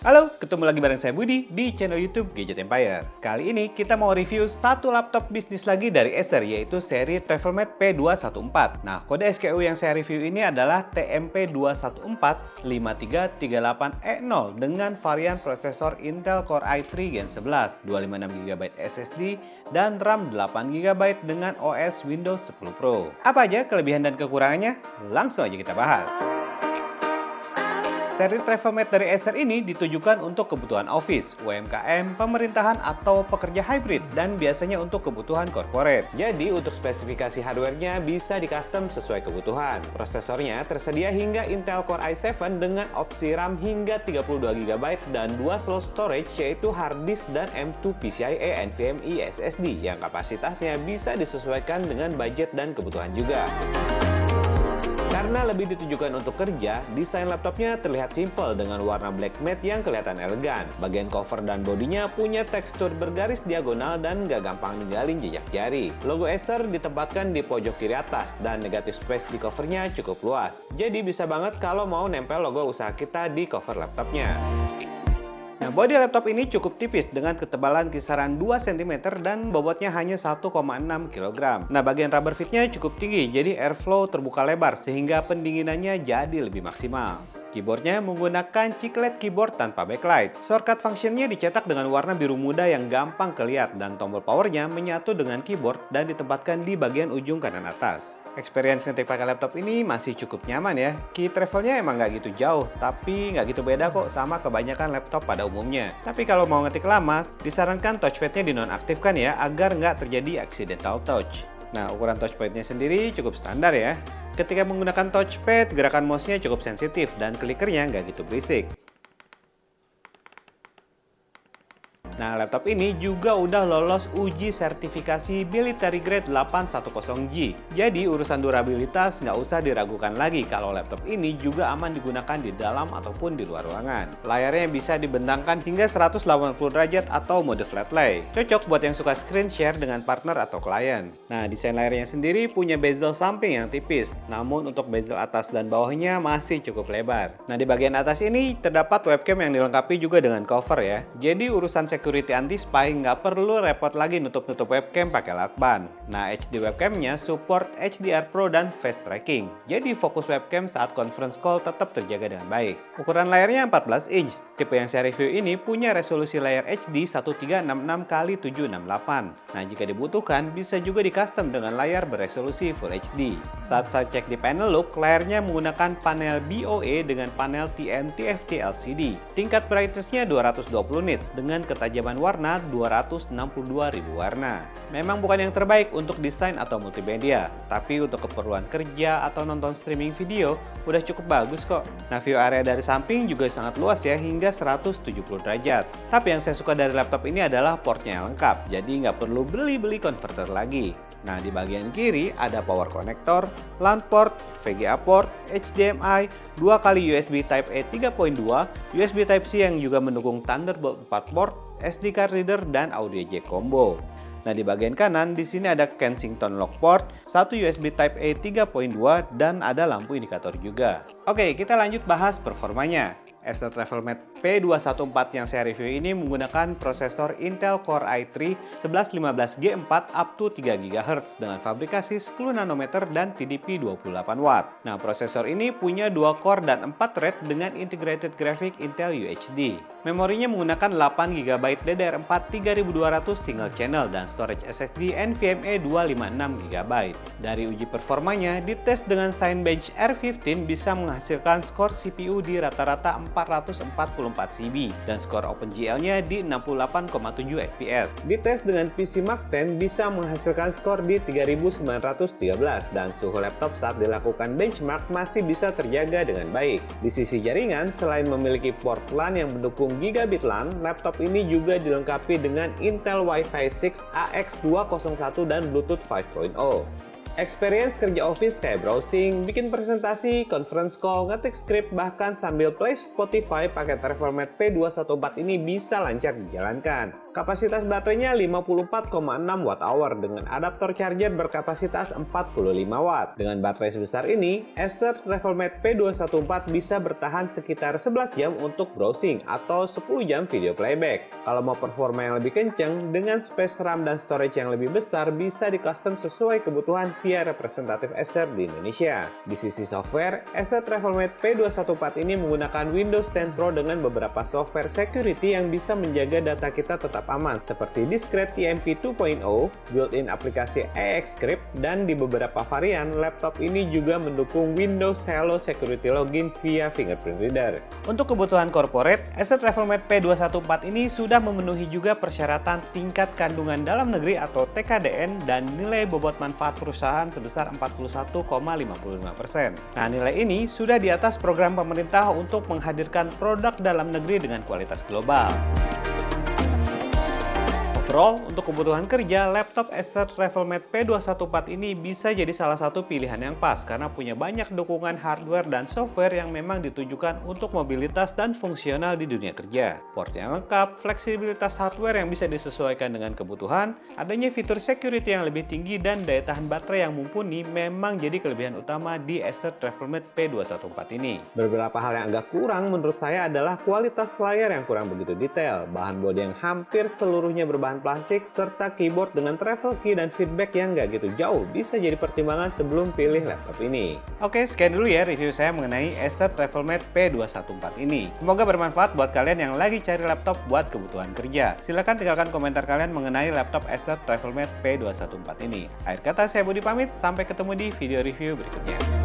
Halo, ketemu lagi bareng saya Budi di channel YouTube Gadget Empire. Kali ini kita mau review satu laptop bisnis lagi dari Acer, yaitu seri Travelmate P214. Nah, kode SKU yang saya review ini adalah TMP2145338E0 dengan varian prosesor Intel Core i3 Gen 11, 256GB SSD, dan RAM 8GB dengan OS Windows 10 Pro. Apa aja kelebihan dan kekurangannya? Langsung aja kita bahas. Seri Travelmate dari Acer ini ditujukan untuk kebutuhan office, UMKM, pemerintahan, atau pekerja hybrid, dan biasanya untuk kebutuhan corporate. Jadi untuk spesifikasi hardware-nya bisa di-custom sesuai kebutuhan. Prosesornya tersedia hingga Intel Core i7 dengan opsi RAM hingga 32GB dan 2 slot storage yaitu hard disk dan M.2 PCIe NVMe SSD yang kapasitasnya bisa disesuaikan dengan budget dan kebutuhan juga. Karena lebih ditujukan untuk kerja, desain laptopnya terlihat simpel dengan warna black matte yang kelihatan elegan. Bagian cover dan bodinya punya tekstur bergaris diagonal dan nggak gampang ninggalin jejak jari. Logo Acer ditempatkan di pojok kiri atas dan negatif space di covernya cukup luas. Jadi bisa banget kalau mau nempel logo usaha kita di cover laptopnya. Nah, bodi laptop ini cukup tipis dengan ketebalan kisaran 2 cm dan bobotnya hanya 1,6 kg. Nah, bagian rubber fitnya cukup tinggi, jadi airflow terbuka lebar sehingga pendinginannya jadi lebih maksimal. Keyboardnya menggunakan chiclet keyboard tanpa backlight. Shortcut functionnya dicetak dengan warna biru muda yang gampang kelihatan dan tombol powernya menyatu dengan keyboard dan ditempatkan di bagian ujung kanan atas. Experience ngetik pakai laptop ini masih cukup nyaman ya. Key travelnya emang nggak gitu jauh, tapi nggak gitu beda kok sama kebanyakan laptop pada umumnya. Tapi kalau mau ngetik lama, disarankan touchpadnya dinonaktifkan ya agar nggak terjadi accidental touch. Nah, ukuran touchpadnya sendiri cukup standar ya. Ketika menggunakan touchpad, gerakan mouse-nya cukup sensitif dan klikernya nggak gitu berisik. Nah, laptop ini juga udah lolos uji sertifikasi military grade 810G. Jadi urusan durabilitas nggak usah diragukan lagi kalau laptop ini juga aman digunakan di dalam ataupun di luar ruangan. Layarnya bisa dibentangkan hingga 180 derajat atau mode flat lay. Cocok buat yang suka screen share dengan partner atau klien. Nah, desain layarnya sendiri punya bezel samping yang tipis, namun untuk bezel atas dan bawahnya masih cukup lebar. Nah, di bagian atas ini terdapat webcam yang dilengkapi juga dengan cover ya. Jadi urusan security anti-spy nggak perlu repot lagi nutup-nutup webcam pakai lakban. Nah, HD webcamnya support HDR Pro dan Face Tracking. Jadi fokus webcam saat conference call tetap terjaga dengan baik. Ukuran layarnya 14 inch. Tipe yang saya review ini punya resolusi layar HD 1366x768. Nah, jika dibutuhkan bisa juga di-custom dengan layar beresolusi Full HD. Saat saya cek di panel look, layarnya menggunakan panel BOA dengan panel TN TFT LCD. Tingkat brightness-nya 220 nits dengan ketajaman warna 262.000 warna. Memang bukan yang terbaik untuk desain atau multimedia, tapi untuk keperluan kerja atau nonton streaming video udah cukup bagus kok. Nah, view area dari samping juga sangat luas ya, hingga 170 derajat. Tapi yang saya suka dari laptop ini adalah portnya yang lengkap, jadi nggak perlu beli converter lagi. Nah, di bagian kiri ada power connector, LAN port, VGA port, HDMI, 2 kali USB Type-A 3.2, USB Type-C yang juga mendukung Thunderbolt 4 port, SD card reader, dan audio jack combo. Nah, di bagian kanan di sini ada Kensington lock port, 1 USB Type-A 3.2, dan ada lampu indikator juga. Oke, kita lanjut bahas performanya. Acer Travelmate P214 yang saya review ini menggunakan prosesor Intel Core i3 1115G4 up to 3 GHz dengan fabrikasi 10 nanometer dan TDP 28 watt. Nah, prosesor ini punya 2 core dan 4 thread dengan integrated graphic Intel UHD. Memorinya menggunakan 8 GB DDR4 3200 single channel dan storage SSD NVMe 256GB. Dari uji performanya, dites dengan Cinebench R15 bisa menghasilkan skor CPU di rata-rata 444 CB dan skor OpenGL-nya di 68,7 FPS. Dites dengan PC Mark X bisa menghasilkan skor di 3913 dan suhu laptop saat dilakukan benchmark masih bisa terjaga dengan baik. Di sisi jaringan, selain memiliki port LAN yang mendukung gigabit LAN, laptop ini juga dilengkapi dengan Intel Wi-Fi 6 AX201 dan Bluetooth 5.0. Experience kerja office kayak browsing, bikin presentasi, conference call, ngetik script, bahkan sambil play Spotify pakai Travelmate P214 ini bisa lancar dijalankan. Kapasitas baterainya 54,6 Wh dengan adaptor charger berkapasitas 45 Watt. Dengan baterai sebesar ini, Acer Travelmate P214 bisa bertahan sekitar 11 jam untuk browsing atau 10 jam video playback. Kalau mau performa yang lebih kenceng, dengan space RAM dan storage yang lebih besar bisa di-custom sesuai kebutuhan via representatif Acer di Indonesia. Di sisi software, Acer Travelmate P214 ini menggunakan Windows 10 Pro dengan beberapa software security yang bisa menjaga data kita tetap aman, seperti Discreet TMP 2.0, built-in aplikasi EXCrypt, dan di beberapa varian, laptop ini juga mendukung Windows Hello Security Login via fingerprint reader. Untuk kebutuhan corporate, Acer Travelmate P214 ini sudah memenuhi juga persyaratan tingkat kandungan dalam negeri atau TKDN dan nilai bobot manfaat perusahaan sebesar 41,55%. Nah, nilai ini sudah di atas program pemerintah untuk menghadirkan produk dalam negeri dengan kualitas global. Overall, untuk kebutuhan kerja, laptop Acer Travelmate P214 ini bisa jadi salah satu pilihan yang pas karena punya banyak dukungan hardware dan software yang memang ditujukan untuk mobilitas dan fungsional di dunia kerja. Port yang lengkap, fleksibilitas hardware yang bisa disesuaikan dengan kebutuhan, adanya fitur security yang lebih tinggi, dan daya tahan baterai yang mumpuni memang jadi kelebihan utama di Acer Travelmate P214 ini. Beberapa hal yang agak kurang menurut saya adalah kualitas layar yang kurang begitu detail, bahan bodi yang hampir seluruhnya berbahan plastik, serta keyboard dengan travel key dan feedback yang nggak gitu jauh bisa jadi pertimbangan sebelum pilih laptop ini. Oke, sekian dulu ya review saya mengenai Acer Travelmate P214 ini. Semoga bermanfaat buat kalian yang lagi cari laptop buat kebutuhan kerja. Silahkan tinggalkan komentar kalian mengenai laptop Acer Travelmate P214 ini. Akhir kata saya Budi pamit, sampai ketemu di video review berikutnya.